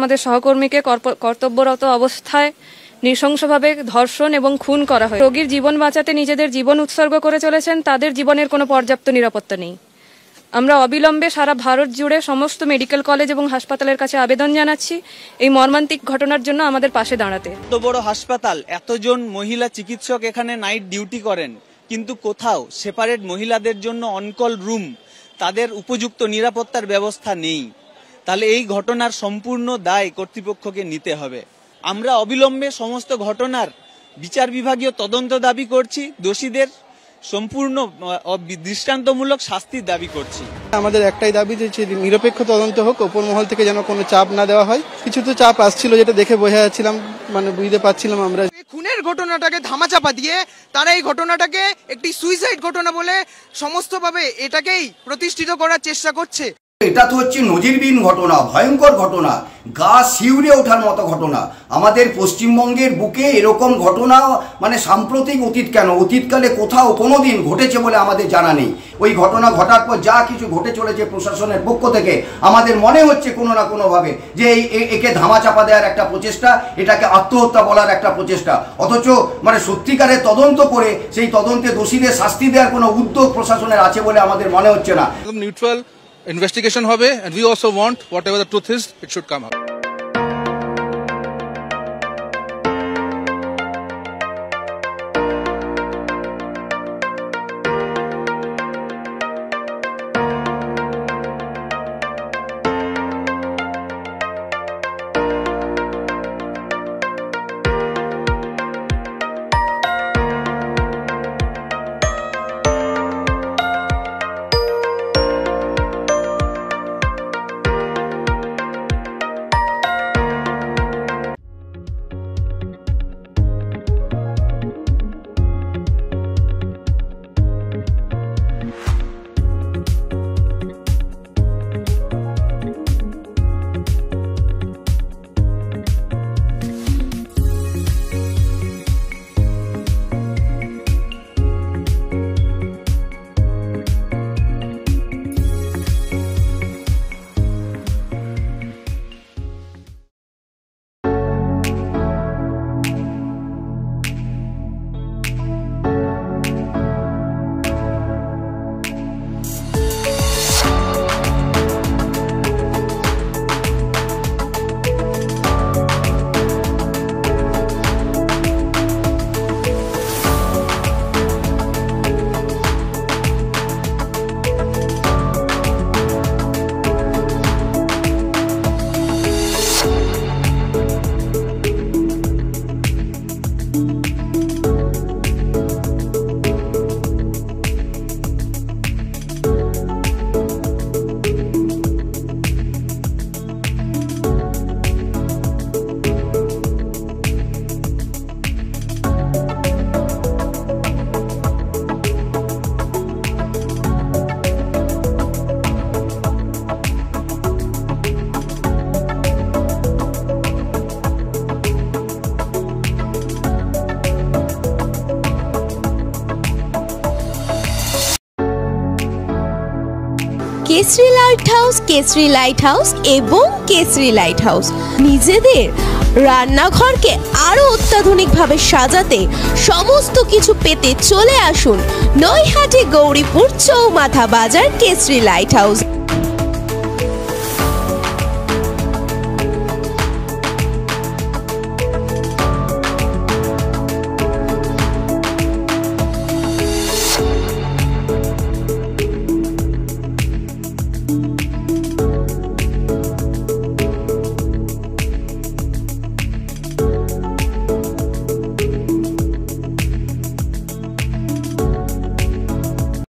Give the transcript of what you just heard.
আমাদের সহকর্মীকে কর্তব্যরত অবস্থায় নৃশংসভাবে ধর্ষণ এবং খুন করা হয়। রোগীর জীবন বাঁচাতে নিজেদের জীবন উৎসর্গ করে চলেছেন, তাদের জীবনের কোনো পর্যাপ্ত নিরাপত্তা নেই। আমরা অবিলম্বে সারা ভারত জুড়ে সমস্ত মেডিকেল কলেজ এবং হাসপাতালের কাছে আবেদন জানাচ্ছি এই মর্মান্তিক ঘটনার জন্য আমাদের পাশে দাঁড়াতে। এত বড় হাসপাতাল, এতজন মহিলা চিকিৎসক এখানে নাইট ডিউটি করেন, কিন্তু কোথাও সেপারেট মহিলাদের জন্য অনকল রুম, তাদের উপযুক্ত নিরাপত্তার ব্যবস্থা নেই। তাহলে এই ঘটনার সম্পূর্ণ দায় কর্তৃপক্ষকে নিতে হবে। আমরা অবিলম্বে সমস্ত ঘটনার বিচার বিভাগীয় তদন্ত দাবি করছি, দোষীদের সম্পূর্ণ দৃষ্টান্তমূলক শাস্তির দাবি করছি। আমাদের একটাই দাবি যে নিরপেক্ষ তদন্ত হোক, ওপর মহল থেকে যেন কোনো চাপ না দেওয়া হয়। কিছু তো চাপ আসছিল, যেটা দেখে বোঝা যাচ্ছিলাম, মানে বুঝতে পারছিলাম আমরা। খুনের ঘটনাটাকে ধামাচাপা দিয়ে তারা এই ঘটনাটাকে একটি সুইসাইড ঘটনা বলে সমস্তভাবে এটাকেই প্রতিষ্ঠিত করার চেষ্টা করছে। এটা তো হচ্ছে নজিরবিহীন ঘটনা, ভয়ঙ্কর ঘটনা, গা শিউরে ওঠার মতো ঘটনা। আমাদের পশ্চিমবঙ্গের বুকে এরকম ঘটনা মানে সাম্প্রতিক অতীত কেন, অতীতকালে কোথাও কোনোদিন ঘটেছে বলে আমাদের জানা নেই। ওই ঘটনা ঘটার পর যা কিছু ঘটে চলেছে প্রশাসনের পক্ষ থেকে, আমাদের মনে হচ্ছে কোনো না কোনোভাবে যে একে ধামাচাপা দেওয়ার একটা প্রচেষ্টা, এটাকে আত্মহত্যা বলার একটা প্রচেষ্টা। অথচ মানে সত্যিকারের তদন্ত করে সেই তদন্তে দোষীদের শাস্তি দেওয়ার কোনো উদ্যোগ প্রশাসনের আছে বলে আমাদের মনে হচ্ছে না। Neutral investigation hobe, and we also want whatever the truth is, it should come up. Kesari light house এবং কেসরি লাইট হাউস নিজেদের রান্নাঘরকে আরো অত্যাধুনিকভাবে সাজাতে সমস্ত কিছু পেতে চলে আসুন নৈহাটি গৌরীপুর চৌমাথা বাজার কেসরি লাইট হাউস।